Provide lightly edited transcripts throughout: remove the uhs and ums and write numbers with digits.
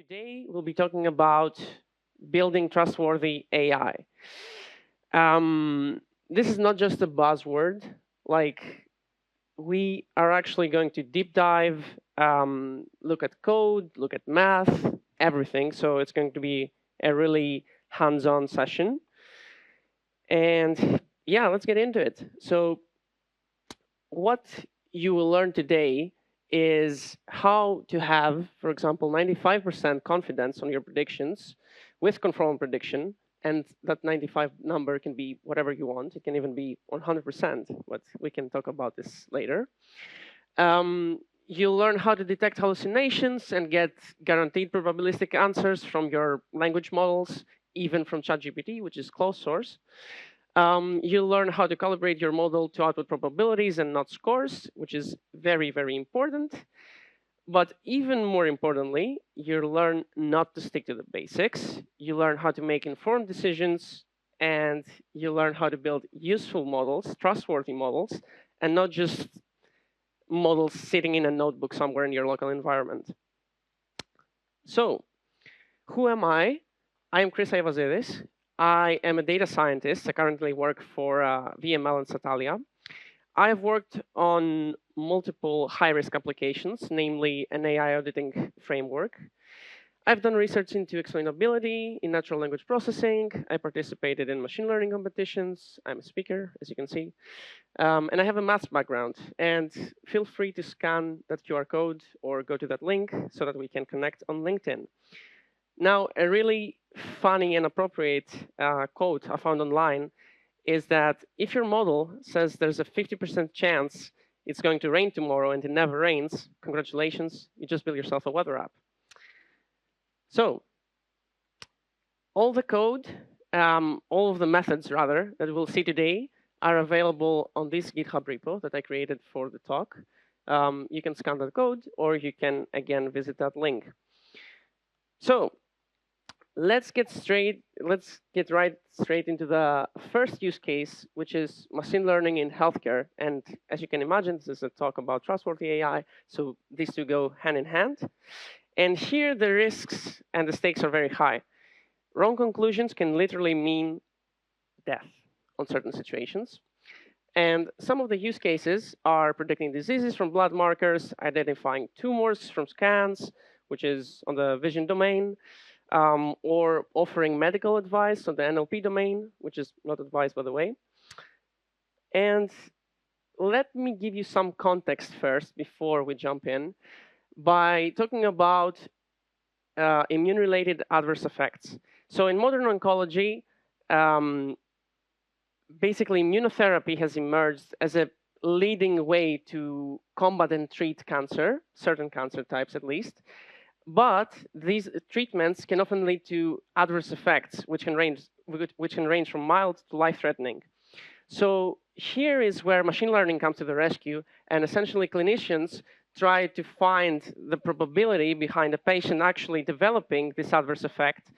Today, we'll be talking about building trustworthy AI. This is not just a buzzword. Like, we are actually going to deep dive, look at code, look at math, everything. So it's going to be a really hands-on session. And yeah, let's get into it. So what you will learn today is how to have, for example, 95% confidence on your predictions with conformal prediction. And that 95 number can be whatever you want. It can even be 100%, but we can talk about this later. You'll learn how to detect hallucinations and get guaranteed probabilistic answers from your language models, even from ChatGPT, which is closed source. You'll learn how to calibrate your model to output probabilities and not scores, which is very, very important. But even more importantly, you'll learn not to stick to the basics. You learn how to make informed decisions, and you learn how to build useful models, trustworthy models, and not just models sitting in a notebook somewhere in your local environment. So, who am I? I am Chris Aivazidis. I am a data scientist. I currently work for VML and Satalia. I have worked on multiple high-risk applications, namely an AI auditing framework. I've done research into explainability in natural language processing. I participated in machine learning competitions. I'm a speaker, as you can see. And I have a maths background. And feel free to scan that QR code or go to that link so that we can connect on LinkedIn. Now, a really funny and appropriate quote I found online is that if your model says there's a 50% chance it's going to rain tomorrow and it never rains, congratulations, you just built yourself a weather app. So all the code, all of the methods, rather, that we'll see today are available on this GitHub repo that I created for the talk. You can scan that code, or you can, again, visit that link. So let's get right straight into the first use case, which is machine learning in healthcare. And as you can imagine, this is a talk about trustworthy AI, so these two go hand in hand. And here the risks and the stakes are very high. Wrong conclusions can literally mean death on certain situations. And some of the use cases are predicting diseases from blood markers, identifying tumors from scans, which is on the vision domain, or offering medical advice on the NLP domain, which is not advice, by the way. And let me give you some context first before we jump in by talking about immune-related adverse effects. So in modern oncology, basically immunotherapy has emerged as a leading way to combat and treat cancer, certain cancer types at least. But these treatments can often lead to adverse effects, which can range from mild to life-threatening. So here is where machine learning comes to the rescue, and essentially clinicians try to find the probability behind a patient actually developing this adverse effect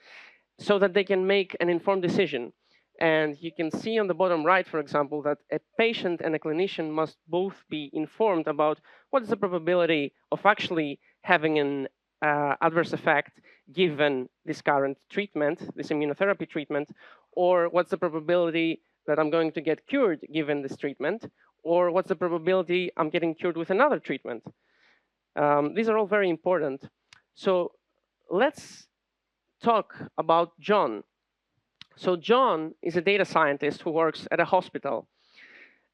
so that they can make an informed decision. And you can see on the bottom right, for example, that a patient and a clinician must both be informed about what is the probability of actually having an adverse effect given this current treatment, this immunotherapy treatment, or what's the probability that I'm going to get cured given this treatment, or what's the probability I'm getting cured with another treatment. These are all very important. So let's talk about John. So John is a data scientist who works at a hospital.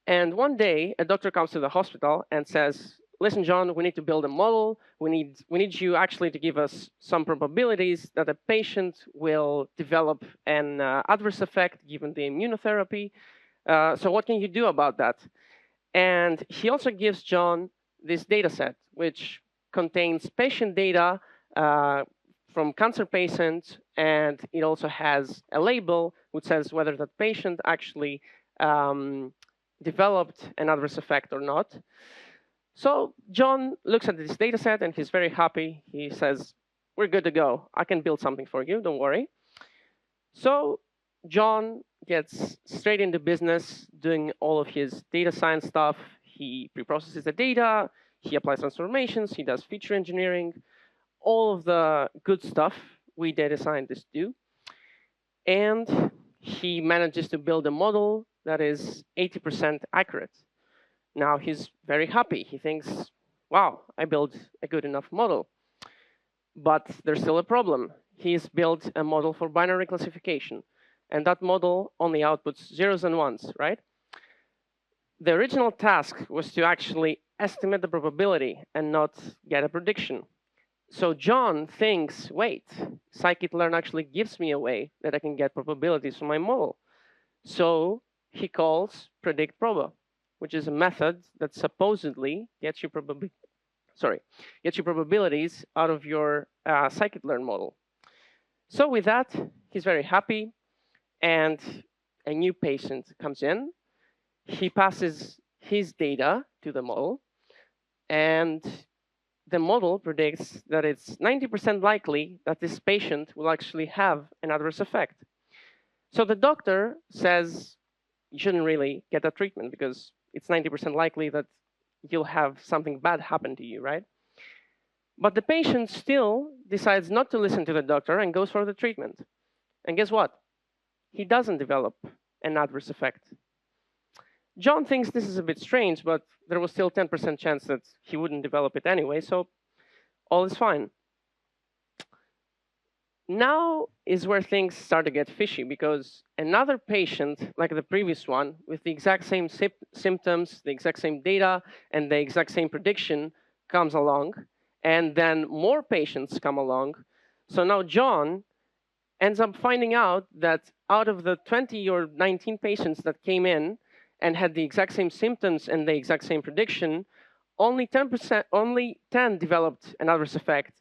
And one day, a doctor comes to the hospital and says, listen, John, we need to build a model. We need you actually to give us some probabilities that a patient will develop an adverse effect given the immunotherapy. So what can you do about that? And he also gives John this data set, which contains patient data from cancer patients, and it also has a label which says whether that patient actually developed an adverse effect or not. So John looks at this data set and he's very happy. He says, we're good to go. I can build something for you, don't worry. So John gets straight into business doing all of his data science stuff. He preprocesses the data, he applies transformations, he does feature engineering. all of the good stuff we data scientists do. And he manages to build a model that is 80% accurate. Now he's very happy. He thinks, wow, I built a good enough model. But there's still a problem. He's built a model for binary classification. And that model only outputs zeros and ones, right? The original task was to actually estimate the probability and not get a prediction. So John thinks, wait, scikit-learn actually gives me a way that I can get probabilities from my model. So he calls predict proba, which is a method that supposedly gets you probabilities out of your scikit-learn model. So with that, he's very happy, and a new patient comes in. He passes his data to the model, and the model predicts that it's 90% likely that this patient will actually have an adverse effect. So the doctor says you shouldn't really get that treatment because it's 90% likely that you'll have something bad happen to you, right? But the patient still decides not to listen to the doctor and goes for the treatment. And guess what? He doesn't develop an adverse effect. John thinks this is a bit strange, but there was still 10% chance that he wouldn't develop it anyway, so all is fine. Now is where things start to get fishy, because another patient, like the previous one, with the exact same symptoms, the exact same data, and the exact same prediction comes along, and then more patients come along. So now John ends up finding out that out of the 20 or 19 patients that came in and had the exact same symptoms and the exact same prediction, only 10 developed an adverse effect,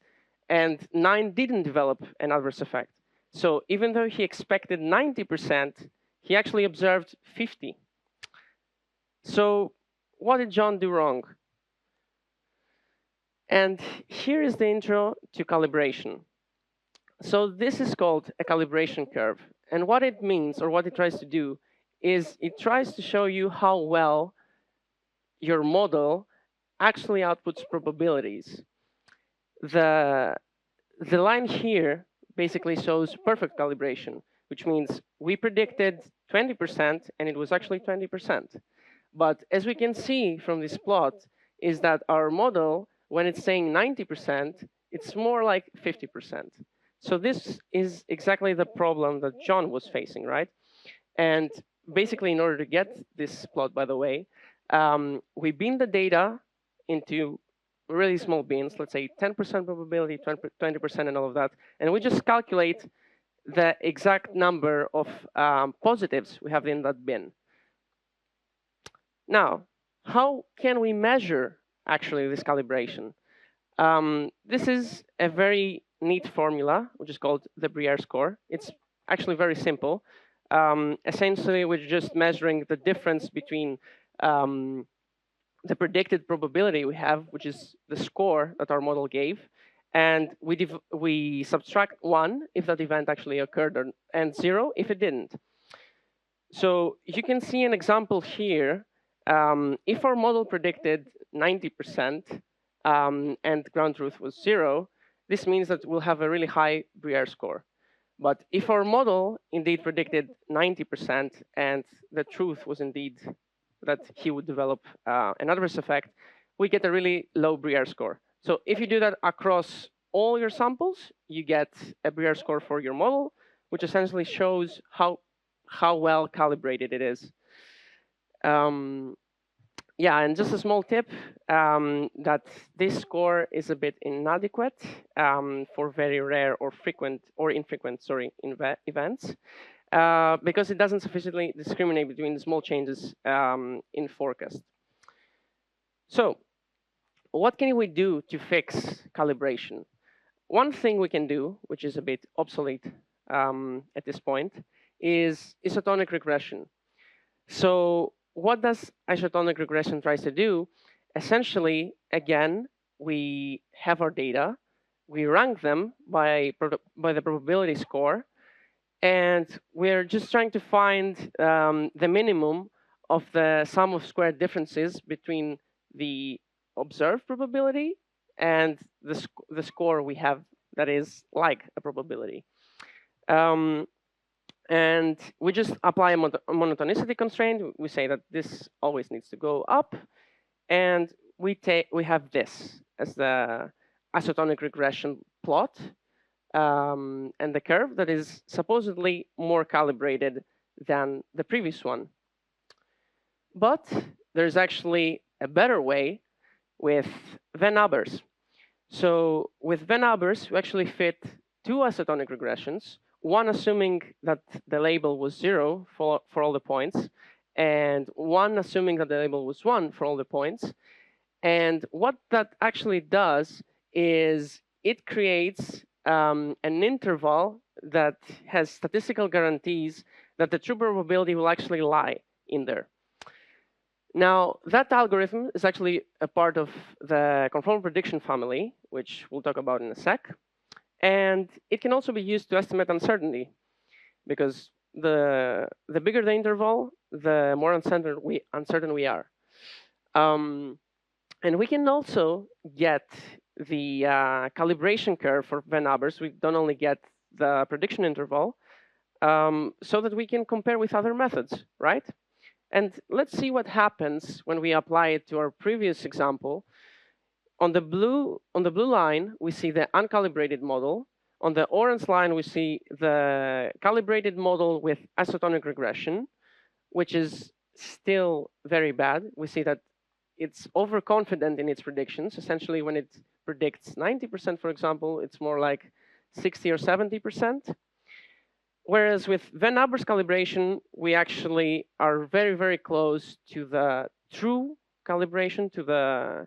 and 9 didn't develop an adverse effect. So even though he expected 90%, he actually observed 50. So what did John do wrong? And here is the intro to calibration. So this is called a calibration curve. And what it means, or what it tries to do, is it tries to show you how well your model actually outputs probabilities. The line here basically shows perfect calibration, which means we predicted 20% and it was actually 20%. But as we can see from this plot, is that our model, when it's saying 90%, it's more like 50%. So this is exactly the problem that John was facing, right? And basically, in order to get this plot, by the way, we bin the data into really small bins, let's say 10% probability, 20% and all of that. And we just calculate the exact number of positives we have in that bin. Now, how can we measure actually this calibration? This is a very neat formula, which is called the Briere score. It's actually very simple. Essentially, we're just measuring the difference between the predicted probability we have, which is the score that our model gave, and we subtract 1 if that event actually occurred, and 0 if it didn't. So you can see an example here. If our model predicted 90% and ground truth was 0, this means that we'll have a really high Briere score. But if our model indeed predicted 90% and the truth was indeed that he would develop an adverse effect, we get a really low Briere score. So if you do that across all your samples, you get a Briere score for your model, which essentially shows how well calibrated it is. Yeah, and just a small tip, that this score is a bit inadequate for very rare or infrequent events, because it doesn't sufficiently discriminate between the small changes in forecast. So what can we do to fix calibration? One thing we can do, which is a bit obsolete at this point, is isotonic regression. So what does isotonic regression try to do? Essentially, again, we have our data, we rank them by the probability score, and we're just trying to find the minimum of the sum of squared differences between the observed probability and the score we have that is like a probability. And we just apply a monotonicity constraint. We say that this always needs to go up, and we have this as the isotonic regression plot, and the curve that is supposedly more calibrated than the previous one. But there's actually a better way with Van Abers. So with Van Abers, we actually fit two isotonic regressions, one assuming that the label was 0 for all the points, and one assuming that the label was 1 for all the points. And what that actually does is it creates an interval that has statistical guarantees that the true probability will actually lie in there. Now, that algorithm is actually a part of the conformal prediction family, which we'll talk about in a sec. And it can also be used to estimate uncertainty, because the bigger the interval, the more uncertain we are. And we can also get the calibration curve for Van Abers. We don't only get the prediction interval, so that we can compare with other methods, right? And let's see what happens when we apply it to our previous example. On the blue line, we see the uncalibrated model. On the orange line, we see the calibrated model with isotonic regression, which is still very bad. We see that it's overconfident in its predictions. Essentially, when it predicts 90%, for example, it's more like 60 or 70%. Whereas with Van Abers calibration, we actually are very, very close to the true calibration, to the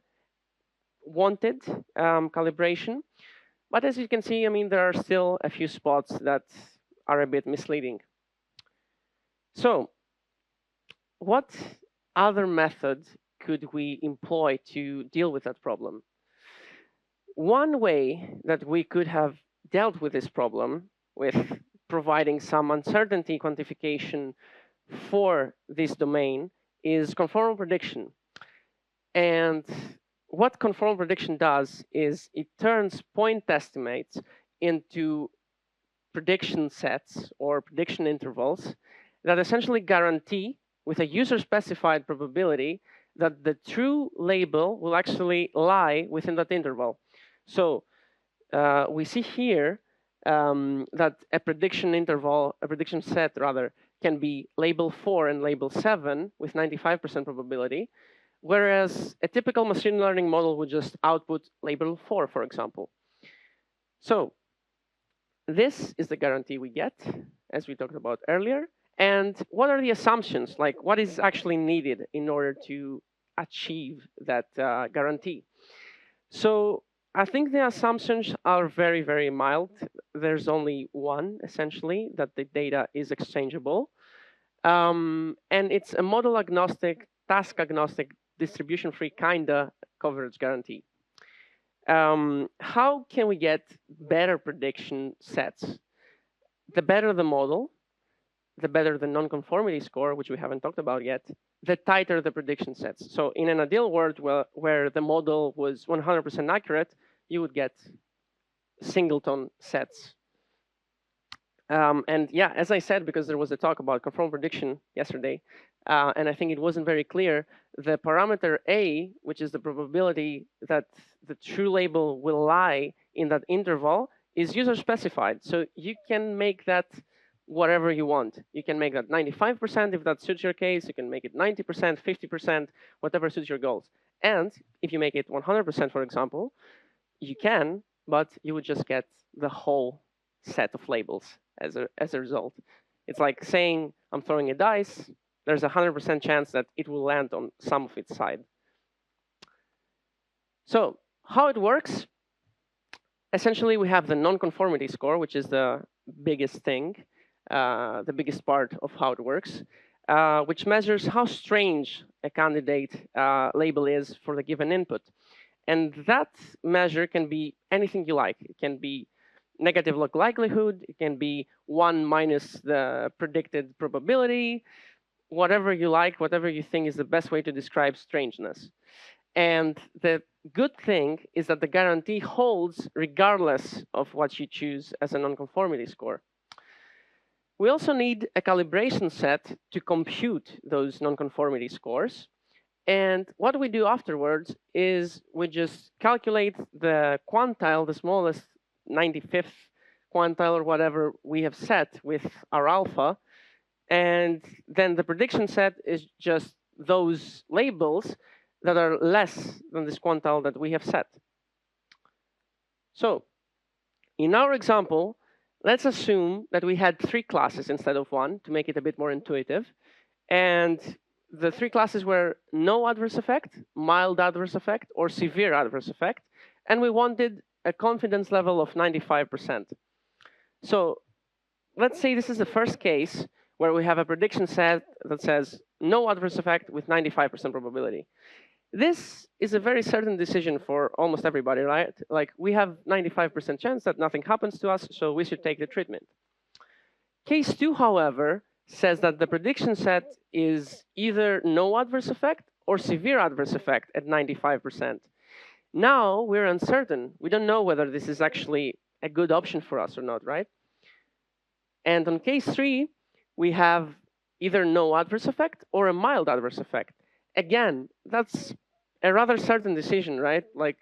wanted calibration. But as you can see, I mean, there are still a few spots that are a bit misleading. So what other method could we employ to deal with that problem? One way that we could have dealt with this problem, with providing some uncertainty quantification for this domain, is conformal prediction. And what conformal prediction does is it turns point estimates into prediction sets or prediction intervals that essentially guarantee, with a user-specified probability, that the true label will actually lie within that interval. So we see here that a prediction interval, a prediction set rather, can be label 4 and label 7 with 95% probability, whereas a typical machine learning model would just output label 4, for example. So this is the guarantee we get, as we talked about earlier. And what are the assumptions? Like, what is actually needed in order to achieve that guarantee? So I think the assumptions are very, very mild. There's only one, essentially, that the data is exchangeable. And it's a model agnostic, task agnostic, distribution free kinda coverage guarantee. How can we get better prediction sets? The better the model, the better the non-conformity score, which we haven't talked about yet, the tighter the prediction sets. So in an ideal world where the model was 100% accurate, you would get singleton sets. And yeah, as I said, because there was a talk about conformal prediction yesterday, and I think it wasn't very clear, the parameter A, which is the probability that the true label will lie in that interval, is user specified. So you can make that whatever you want. You can make that 95% if that suits your case. You can make it 90%, 50%, whatever suits your goals. And if you make it 100%, for example, you can, but you would just get the whole set of labels as a result. It's like saying I'm throwing a dice. There's a 100% chance that it will land on some of its side. So how it works? Essentially, we have the non-conformity score, which is the biggest thing, the biggest part of how it works, which measures how strange a candidate label is for the given input. And that measure can be anything you like. It can be negative log likelihood. It can be 1 minus the predicted probability, whatever you like, whatever you think is the best way to describe strangeness. And the good thing is that the guarantee holds regardless of what you choose as a nonconformity score. We also need a calibration set to compute those nonconformity scores. And what we do afterwards is we just calculate the quantile, the smallest 95th quantile or whatever we have set with our alpha. And then the prediction set is just those labels that are less than this quantile that we have set. So in our example, let's assume that we had 3 classes instead of 1 to make it a bit more intuitive. And the 3 classes were no adverse effect, mild adverse effect, or severe adverse effect. And we wanted a confidence level of 95%. So let's say this is the first case where we have a prediction set that says no adverse effect with 95% probability. This is a very certain decision for almost everybody, right? Like we have 95% chance that nothing happens to us, so we should take the treatment. Case 2, however, says that the prediction set is either no adverse effect or severe adverse effect at 95%. Now we're uncertain. We don't know whether this is actually a good option for us or not, right? And on case 3, we have either no adverse effect or a mild adverse effect. Again, that's a rather certain decision, right? Like,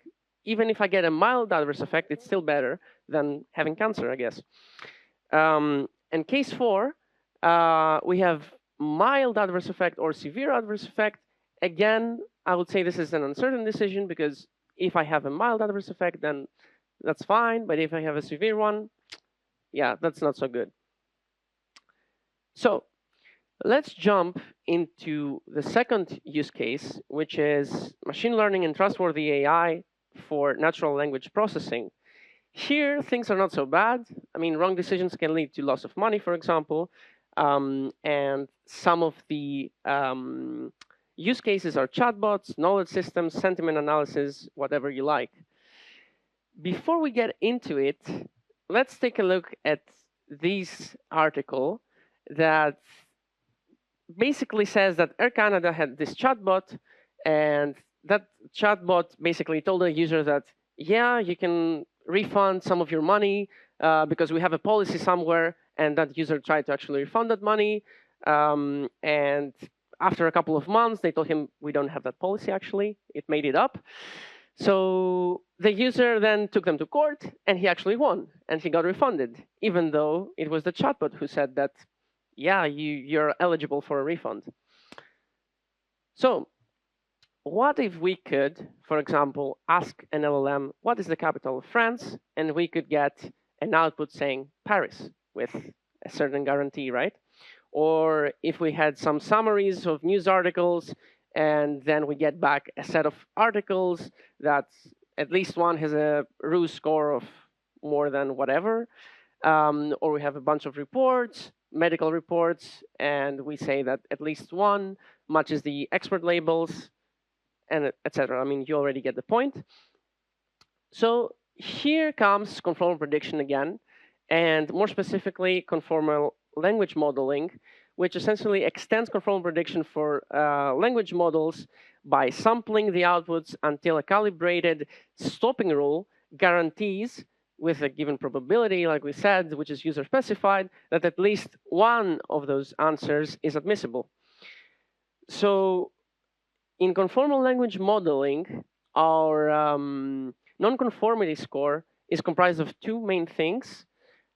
even if I get a mild adverse effect, it's still better than having cancer, I guess. And case 4, we have mild adverse effect or severe adverse effect. Again, I would say this is an uncertain decision because if I have a mild adverse effect, then that's fine. But if I have a severe one, yeah, that's not so good. So let's jump into the second use case, which is machine learning and trustworthy AI for natural language processing. Here, things are not so bad. I mean, wrong decisions can lead to loss of money, for example. And some of the use cases are chatbots, knowledge systems, sentiment analysis, whatever you like. Before we get into it, let's take a look at this article that basically says that Air Canada had this chatbot, and that chatbot basically told the user that, yeah, you can refund some of your money because we have a policy somewhere, and that user tried to actually refund that money. And after a couple of months, they told him, we don't have that policy, actually. It made it up. So the user then took them to court, and he actually won, and he got refunded, even though it was the chatbot who said that, yeah, you're eligible for a refund. So what if we could, for example, ask an LLM, what is the capital of France? And we could get an output saying Paris with a certain guarantee, right? Or if we had some summaries of news articles, and then we get back a set of articles that at least one has a ruse score of more than whatever, or we have a bunch of reports, medical reports, and we say that at least one matches the expert labels, and etc. I mean, you already get the point. So here comes conformal prediction again, and more specifically, conformal language modeling, which essentially extends conformal prediction for language models by sampling the outputs until a calibrated stopping rule guarantees, with a given probability, like we said, which is user specified, that at least one of those answers is admissible. So in conformal language modeling, our nonconformity score is comprised of 2 main things.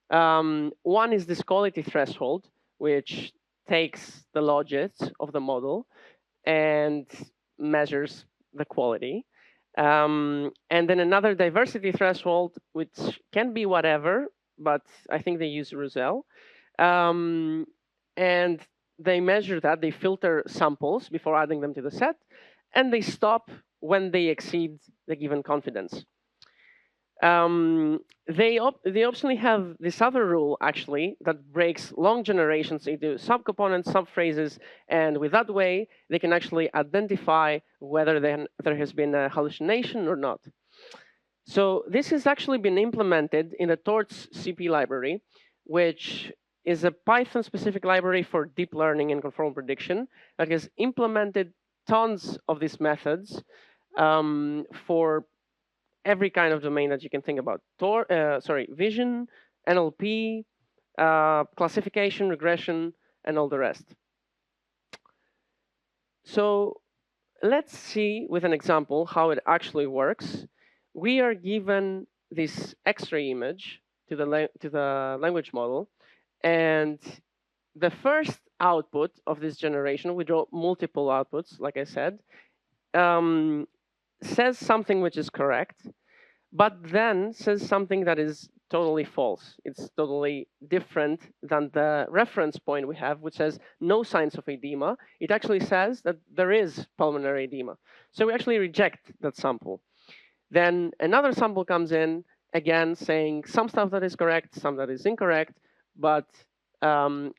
One is this quality threshold, which takes the logits of the model and measures the quality. And then another diversity threshold, which can be whatever, but I think they use Russell. And they measure that, they filter samples before adding them to the set, and they stop when they exceed the given confidence. They optionally have this other rule, actually, that breaks long generations into subcomponents, subphrases, and with that way, they can actually identify whether there has been a hallucination or not. So this has actually been implemented in the Torts CP library, which is a Python-specific library for deep learning and conformal prediction that has implemented tons of these methods for every kind of domain that you can think about. Vision, NLP, classification, regression, and all the rest. So let's see with an example how it actually works. We are given this X-ray image to the language model, and the first output of this generation, we draw multiple outputs, like I said, says something which is correct, but then says something that is totally false. It's totally different than the reference point we have, which says no signs of edema. It actually says that there is pulmonary edema. So we actually reject that sample. Then another sample comes in, again, saying some stuff that is correct, some that is incorrect, but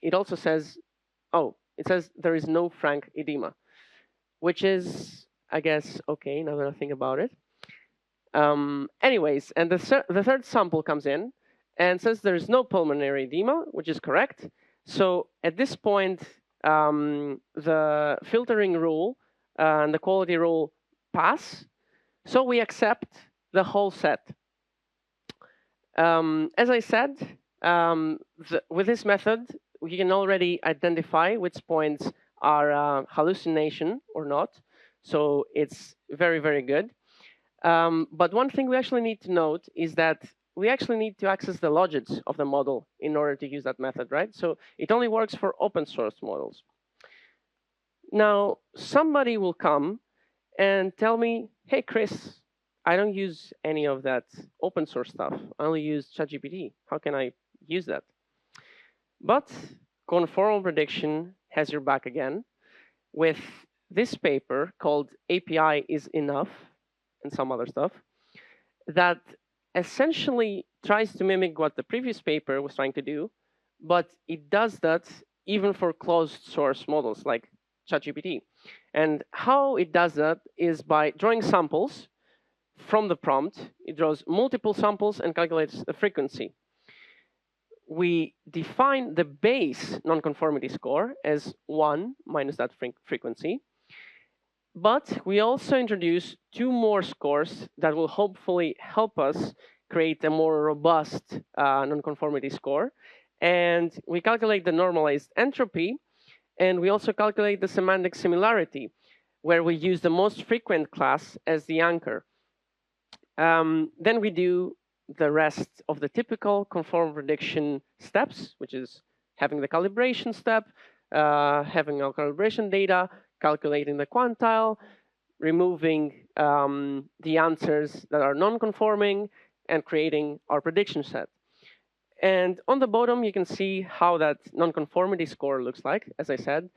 it also says, oh, it says there is no frank edema, which is, I guess, okay, now that I think about it. Anyways, and the third sample comes in and says there's no pulmonary edema, which is correct. So at this point, the filtering rule and the quality rule pass. So we accept the whole set. As I said, with this method, we can already identify which points are hallucination or not. So it's very, very good. But one thing we actually need to note is that we actually need to access the logics of the model in order to use that method, right? So it only works for open source models. Now, somebody will come and tell me, hey, Chris, I don't use any of that open source stuff. I only use ChatGPT. How can I use that? But conformal prediction has your back again with this paper called API is enough and some other stuff that essentially tries to mimic what the previous paper was trying to do, but it does that even for closed source models like ChatGPT. And how it does that is by drawing samples from the prompt. It draws multiple samples and calculates the frequency. We define the base nonconformity score as 1 minus that frequency. But we also introduce 2 more scores that will hopefully help us create a more robust nonconformity score. And we calculate the normalized entropy, and we also calculate the semantic similarity, where we use the most frequent class as the anchor. Then we do the rest of the typical conformal prediction steps, which is having the calibration step, having our calibration data, calculating the quantile, removing the answers that are non-conforming, and creating our prediction set. And on the bottom, you can see how that non-conformity score looks like, as I said,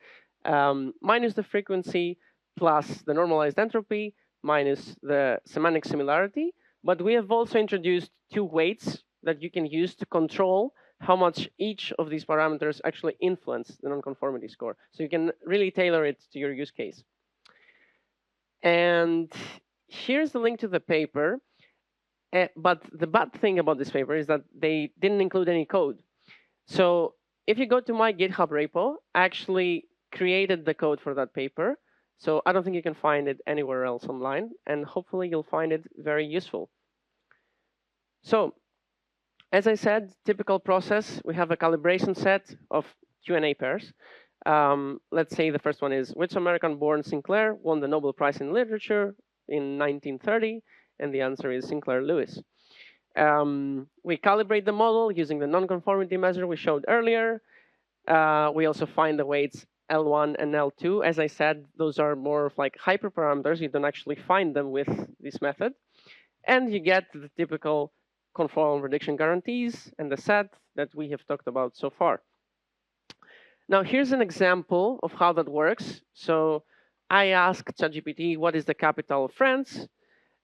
minus the frequency plus the normalized entropy minus the semantic similarity. But we have also introduced 2 weights that you can use to control how much each of these parameters actually influence the nonconformity score. So you can really tailor it to your use case. And here's the link to the paper. But the bad thing about this paper is that they didn't include any code. So if you go to my GitHub repo, I actually created the code for that paper. So I don't think you can find it anywhere else online. And hopefully you'll find it very useful. So as I said, typical process, we have a calibration set of Q&A pairs. Let's say the first one is, which American-born Sinclair won the Nobel Prize in Literature in 1930? And the answer is Sinclair Lewis. We calibrate the model using the nonconformity measure we showed earlier. We also find the weights L1 and L2. As I said, those are more of like hyperparameters. You don't actually find them with this method. And you get the typical conformal prediction guarantees and the set that we have talked about so far. Now, here's an example of how that works. So I asked ChatGPT, what is the capital of France?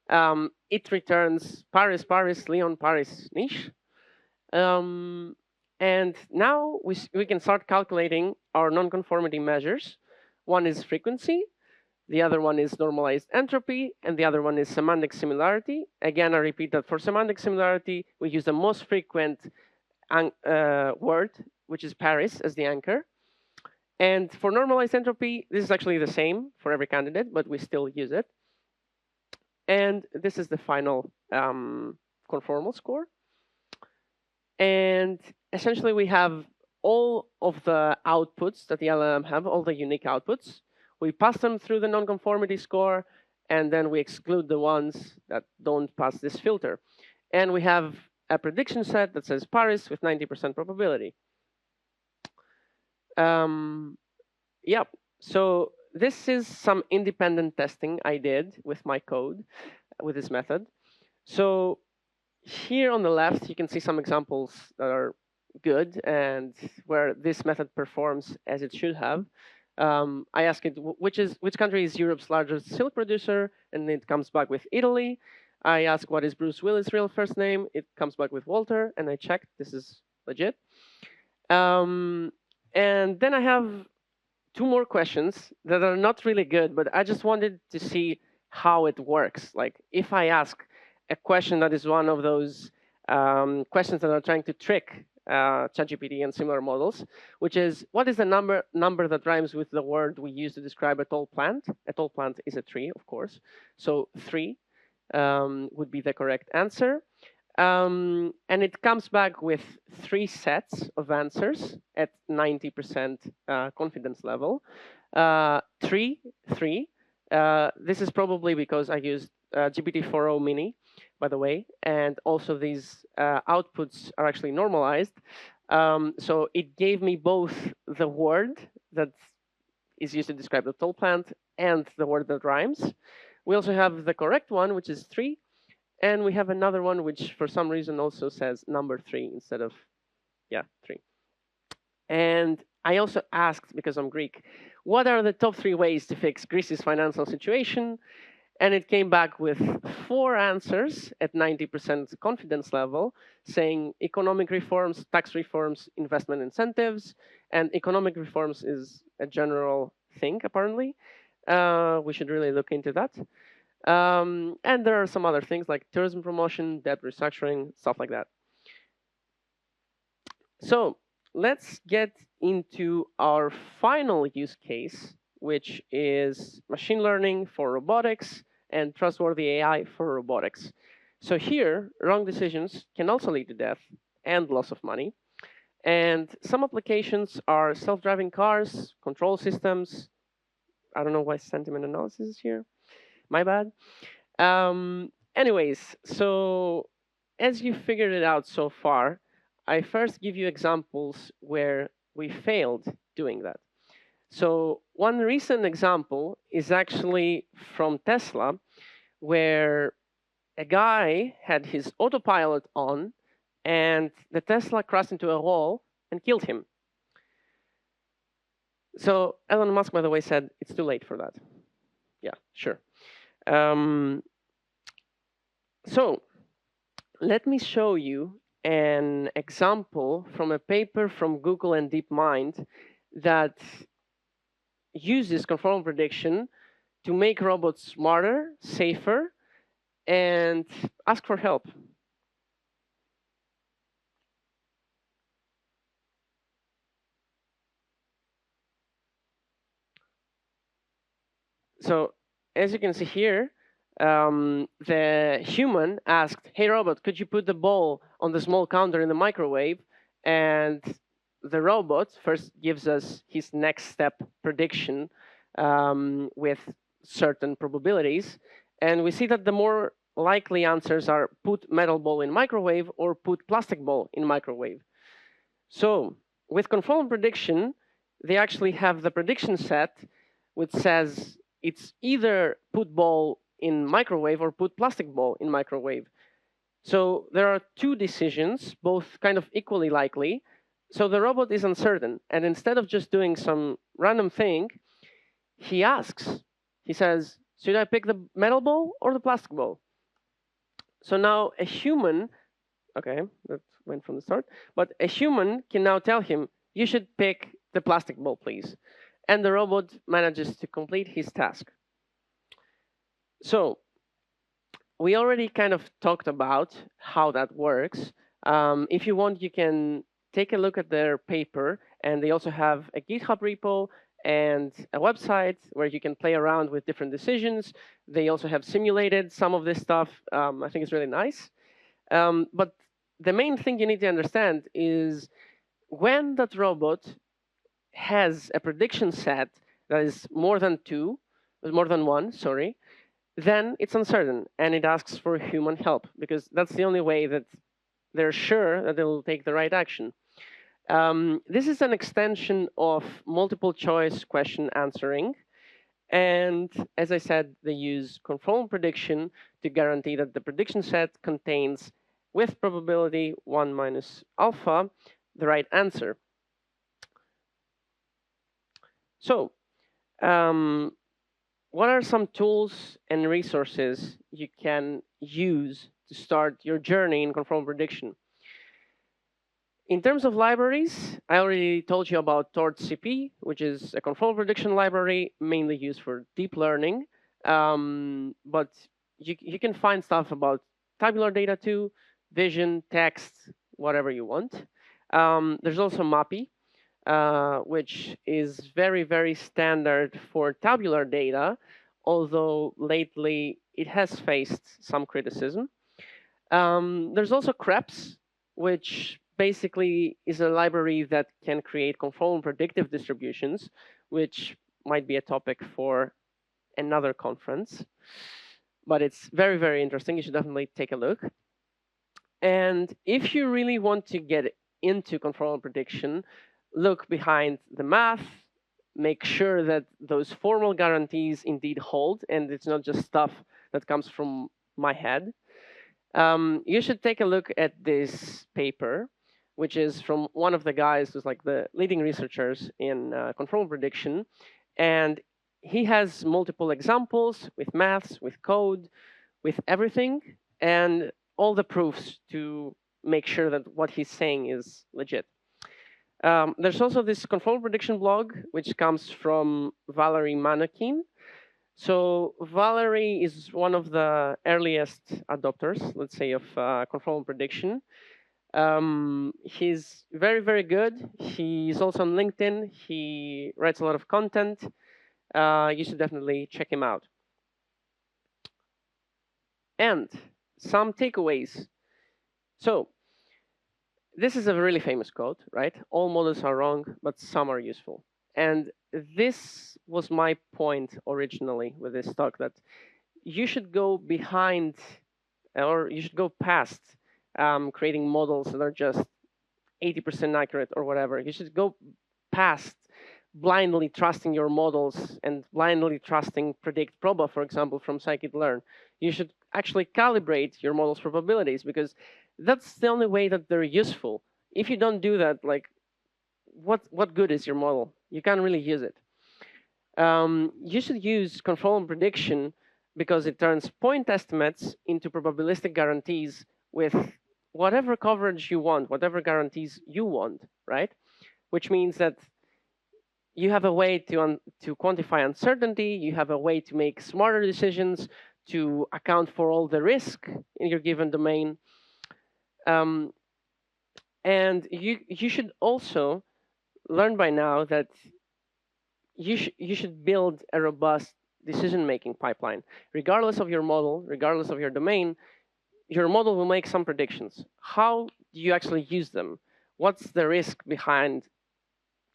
It returns Paris, Paris, Lyon, Paris, Nice. And now we can start calculating our nonconformity measures. One is frequency, the other one is normalized entropy, and the other one is semantic similarity. Again, I repeat that for semantic similarity, we use the most frequent word, which is Paris, as the anchor. And for normalized entropy, this is actually the same for every candidate, but we still use it. And this is the final conformal score. And essentially, we have all of the outputs that the LLM have, all the unique outputs. We pass them through the nonconformity score, and then we exclude the ones that don't pass this filter. And we have a prediction set that says Paris with 90% probability. Yeah, so this is some independent testing I did with my code with this method. So here on the left, you can see some examples that are good and where this method performs as it should have. I ask it which country is Europe's largest silk producer, and it comes back with Italy. I ask what is Bruce Willis' real first name. It comes back with Walter, and I check this is legit. And then I have two more questions that are not really good, but I just wanted to see how it works. Like if I ask a question that is one of those questions that are trying to trick ChatGPT and similar models, which is what is the number that rhymes with the word we use to describe a tall plant? A tall plant is a tree, of course. So 3 would be the correct answer. And it comes back with 3 sets of answers at 90% confidence level. 3, 3. This is probably because I used GPT-4o mini, by the way, and also these outputs are actually normalized. So it gave me both the word that is used to describe the tall plant and the word that rhymes. We also have the correct one, which is 3. And we have another one which, for some reason, also says number 3 instead of, 3. And I also asked, because I'm Greek, what are the top 3 ways to fix Greece's financial situation? And it came back with 4 answers at 90% confidence level, saying economic reforms, tax reforms, investment incentives. And economic reforms is a general thing, apparently. We should really look into that. And there are some other things like tourism promotion, debt restructuring, stuff like that. So let's get into our final use case, which is machine learning for robotics and trustworthy AI for robotics. So here, wrong decisions can also lead to death and loss of money. And some applications are self-driving cars, control systems. I don't know why sentiment analysis is here. My bad. Anyways, so as you figured it out so far, I first give you examples where we failed doing that. So one recent example is actually from Tesla, where a guy had his autopilot on, and the Tesla crashed into a wall and killed him. So Elon Musk, by the way, said it's too late for that. Yeah, sure. So let me show you an example from a paper from Google and DeepMind that uses conformal prediction to make robots smarter, safer, and ask for help. So as you can see here, the human asked, hey, robot, could you put the ball on the small counter in the microwave? And the robot first gives us his next step prediction with certain probabilities. And we see that the more likely answers are put metal ball in microwave or put plastic ball in microwave. So with conformal prediction, they actually have the prediction set which says it's either put ball in microwave or put plastic ball in microwave. So there are 2 decisions, both kind of equally likely. So the robot is uncertain. And instead of just doing some random thing, he asks, he says, should I pick the metal ball or the plastic ball? So now a human, okay, that went from the start, but a human can now tell him, you should pick the plastic ball, please. And the robot manages to complete his task. So we already kind of talked about how that works. If you want, you can take a look at their paper, and they also have a GitHub repo and a website where you can play around with different decisions. They also have simulated some of this stuff. I think it's really nice. But the main thing you need to understand is when that robot has a prediction set that is more than one, sorry, then it's uncertain and it asks for human help because that's the only way that they're sure that they'll take the right action. This is an extension of multiple choice question answering. And as I said, they use conformal prediction to guarantee that the prediction set contains, with probability 1 minus alpha, the right answer. So, what are some tools and resources you can use to start your journey in conformal prediction? In terms of libraries, I already told you about TortCP, which is a conformal prediction library mainly used for deep learning. But you can find stuff about tabular data too, vision, text, whatever you want. There's also MAPI, which is very, very standard for tabular data, although lately it has faced some criticism. There's also CREPS, which basically is a library that can create conformal predictive distributions, which might be a topic for another conference. But it's very, very interesting. You should definitely take a look. And if you really want to get into conformal prediction, look behind the math, make sure that those formal guarantees indeed hold, and it's not just stuff that comes from my head. You should take a look at this paper, which is from one of the guys who's like the leading researchers in conformal prediction. And he has multiple examples with maths, with code, with everything, and all the proofs to make sure that what he's saying is legit. There's also this conformal prediction blog, which comes from Valery Manokin. So Valery is one of the earliest adopters, let's say, of conformal prediction. He's very, very good. He's also on LinkedIn. He writes a lot of content. You should definitely check him out. And some takeaways. So this is a really famous quote, right? All models are wrong, but some are useful. And this was my point originally with this talk, that you should go behind, or you should go past creating models that are just 80% accurate or whatever. You should go past blindly trusting your models and blindly trusting predict proba, for example, from scikit-learn. You should actually calibrate your model's probabilities because that's the only way that they're useful. If you don't do that, like, what good is your model? You can't really use it. You should use conformal prediction because it turns point estimates into probabilistic guarantees with whatever coverage you want, whatever guarantees you want, right? Which means that you have a way to quantify uncertainty, you have a way to make smarter decisions, to account for all the risk in your given domain. And you should also learn by now that you should build a robust decision-making pipeline. Regardless of your model, regardless of your domain, your model will make some predictions. How do you actually use them? What's the risk behind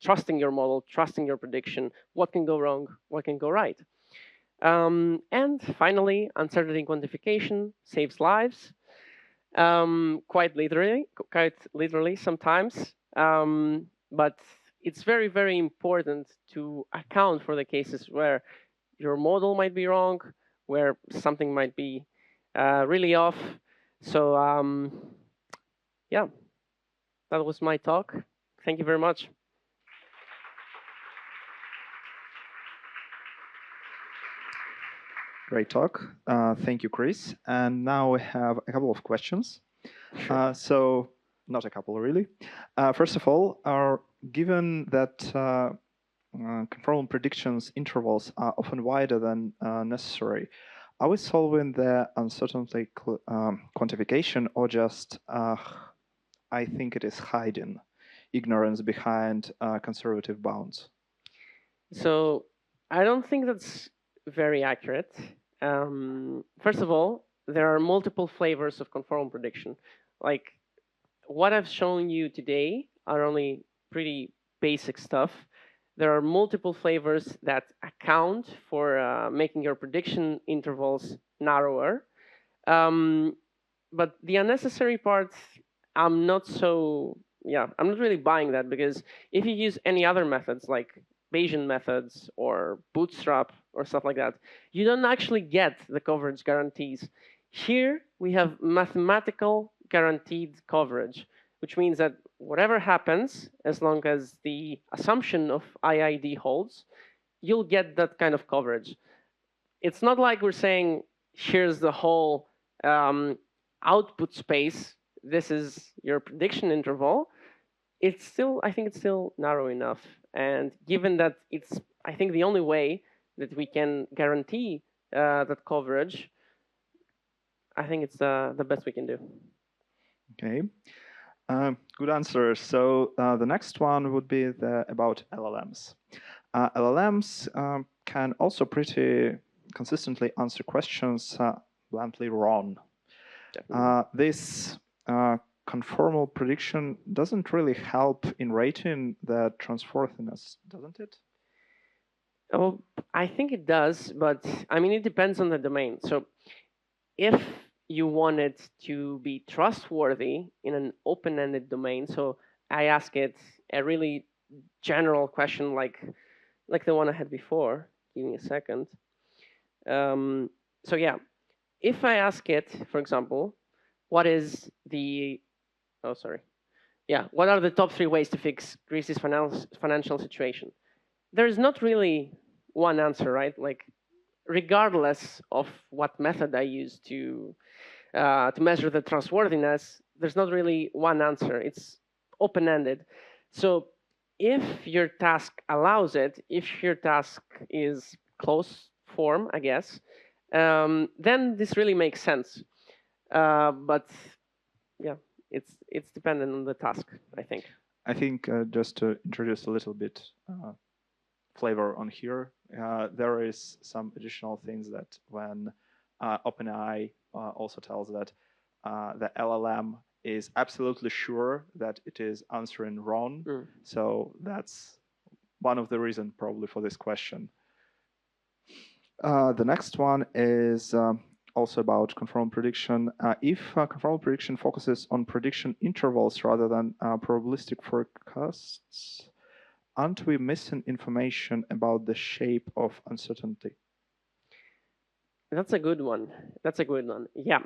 trusting your model, trusting your prediction? What can go wrong? What can go right? And finally, uncertainty quantification saves lives. Quite literally sometimes. But it's very, very important to account for the cases where your model might be wrong, where something might be really off. So yeah, that was my talk. Thank you very much. Great talk. Thank you, Chris. And now we have a couple of questions. Sure. So, not a couple, really. First of all, given that conformal predictions intervals are often wider than necessary, are we solving the uncertainty quantification, or just, I think it is hiding ignorance behind conservative bounds? So I don't think that's very accurate. First of all, there are multiple flavors of conformal prediction. Like what I've shown you today are only pretty basic stuff. There are multiple flavors that account for making your prediction intervals narrower. Um, but the unnecessary part, I'm not so, yeah, I'm not really buying that because if you use any other methods like Bayesian methods or Bootstrap or stuff like that, you don't actually get the coverage guarantees. Here we have mathematical guaranteed coverage, which means that whatever happens, as long as the assumption of IID holds, you'll get that kind of coverage. It's not like we're saying, here's the whole output space, this is your prediction interval. It's still, I think it's still narrow enough. And given that it's, I think, the only way that we can guarantee that coverage, I think it's the best we can do. Okay. Good answer. So the next one would be about LLMs. LLMs can also pretty consistently answer questions bluntly wrong. This conformal prediction doesn't really help in rating the trustworthiness, doesn't it? Oh, I think it does, but I mean, it depends on the domain. So if you want it to be trustworthy in an open-ended domain, so I ask it a really general question like the one I had before. Give me a second. So yeah, if I ask it, for example, what is the, oh, sorry. Yeah, what are the top 3 ways to fix Greece's financial situation? There's not really one answer, right? Like, regardless of what method I use to measure the trustworthiness, there's not really one answer. It's open-ended. So if your task allows it, if your task is close form, I guess, then this really makes sense. But yeah, it's dependent on the task, I think. I think just to introduce a little bit flavor on here, there is some additional things that when OpenAI also tells that the LLM is absolutely sure that it is answering wrong. So that's one of the reasons probably for this question. The next one is also about conformal prediction. If conformal prediction focuses on prediction intervals rather than probabilistic forecasts, aren't we missing information about the shape of uncertainty? That's a good one. That's a good one. Yeah.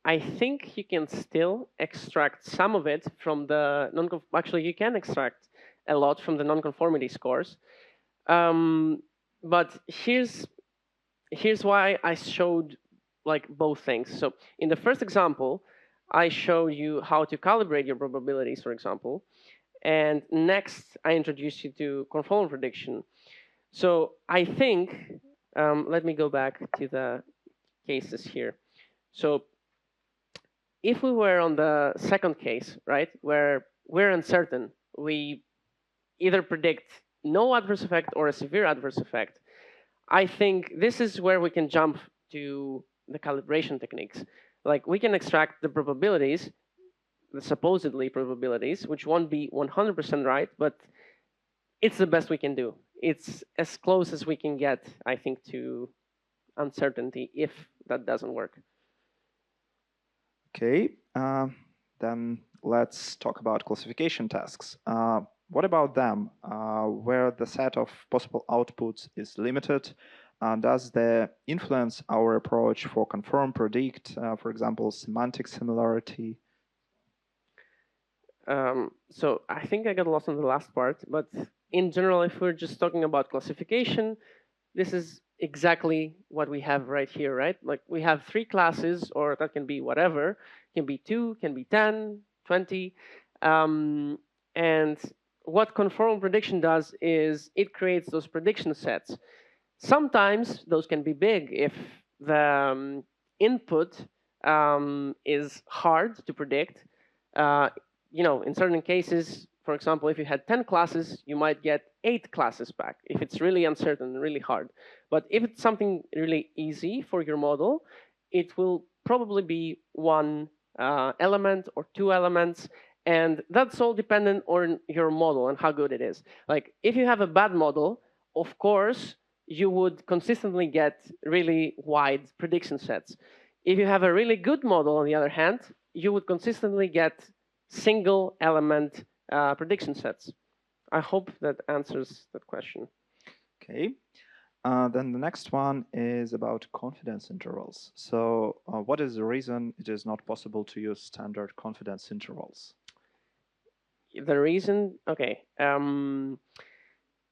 I think you can still extract some of it from the actually, you can extract a lot from the nonconformity scores. But here's why I showed like both things. So in the first example, I showed you how to calibrate your probabilities, for example. And next, I introduced you to conformal prediction. So I think, let me go back to the cases here. So if we were on the second case, right, where we're uncertain, we either predict no adverse effect or a severe adverse effect, I think this is where we can jump to the calibration techniques. Like we can extract the probabilities, the supposedly probabilities, which won't be 100% right, but it's the best we can do. It's as close as we can get, I think, to uncertainty if that doesn't work. Okay, then let's talk about classification tasks. What about them? Where the set of possible outputs is limited, does they influence our approach for confirm, predict, for example, semantic similarity? So I think I got lost on the last part, but in general, if we're just talking about classification, this is exactly what we have right here, right? Like we have 3 classes, or that can be whatever, can be 2, can be 10, 20. And what conformal prediction does is it creates those prediction sets. Sometimes those can be big if the input is hard to predict. In certain cases, for example, if you had 10 classes, you might get 8 classes back if it's really uncertain and really hard. But if it's something really easy for your model, it will probably be one element or 2 elements. And that's all dependent on your model and how good it is. Like if you have a bad model, of course, you would consistently get really wide prediction sets. If you have a really good model, on the other hand, you would consistently get single element prediction sets. I hope that answers that question. Okay. Then the next one is about confidence intervals. So what is the reason it is not possible to use standard confidence intervals? The reason, okay.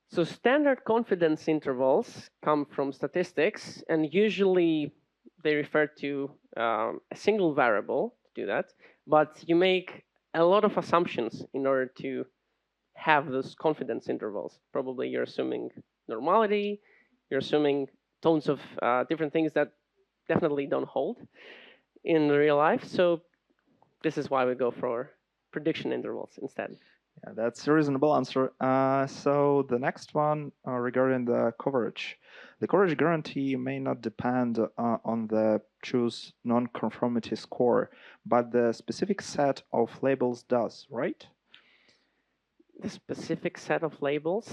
So standard confidence intervals come from statistics, and usually they refer to a single variable to do that, but you make a lot of assumptions in order to have those confidence intervals. Probably you're assuming normality, you're assuming tons of different things that definitely don't hold in real life. So this is why we go for prediction intervals instead. Yeah, that's a reasonable answer. So the next one regarding the coverage. The coverage guarantee may not depend on the choose non-conformity score, but the specific set of labels does, right? The specific set of labels.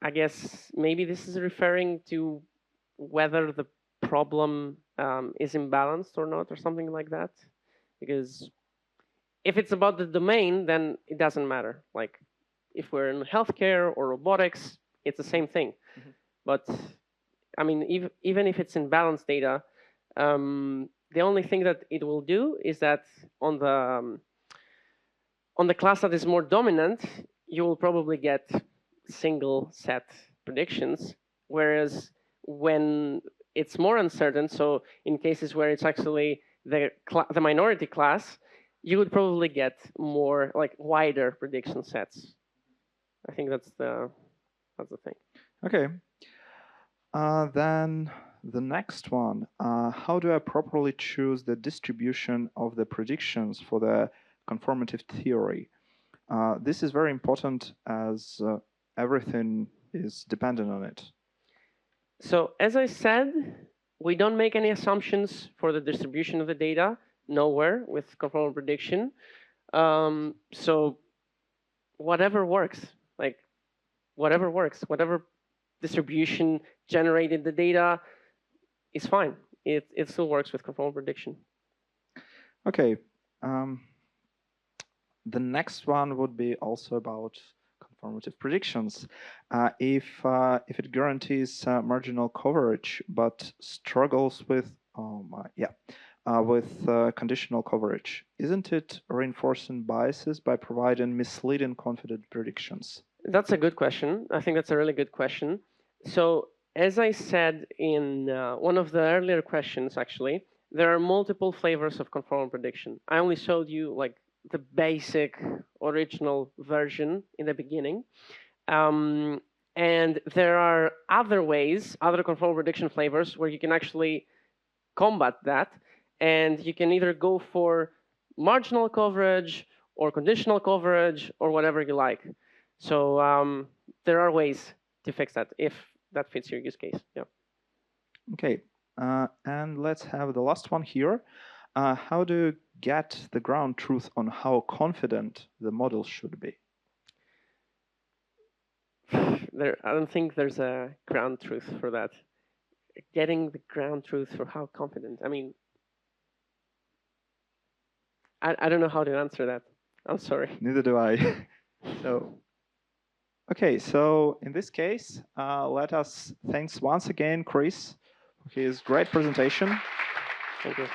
I guess maybe this is referring to whether the problem is imbalanced or not, or something like that. Because if it's about the domain, then it doesn't matter. Like if we're in healthcare or robotics, it's the same thing. Mm-hmm. But I mean, even if it's in balanced data, the only thing that it will do is that on the class that is more dominant, you will probably get single set predictions, whereas when it's more uncertain, so in cases where it's actually the minority class, you would probably get more like wider prediction sets. I think that's the thing. Okay. Then the next one, how do I properly choose the distribution of the predictions for the conformative theory? This is very important as everything is dependent on it. So as I said, we don't make any assumptions for the distribution of the data, nowhere with conformal prediction. So whatever works, like whatever works, whatever distribution generated the data is fine. It still works with conformal prediction. Okay. The next one would be also about conformative predictions. If it guarantees marginal coverage but struggles with conditional coverage, isn't it reinforcing biases by providing misleading confident predictions? That's a good question. I think that's a really good question. So as I said in one of the earlier questions, actually, there are multiple flavors of conformal prediction. I only showed you like the basic original version in the beginning. And there are other ways, other conformal prediction flavors, where you can actually combat that. And you can either go for marginal coverage or conditional coverage or whatever you like. So there are ways to fix that if that fits your use case. Yeah. Okay. And let's have the last one here. How do you get the ground truth on how confident the model should be? I don't think there's a ground truth for that. Getting the ground truth for how confident. I mean, I don't know how to answer that. I'm sorry. Neither do I. So in this case, let us thanks once again Chris for his great presentation. Thank you.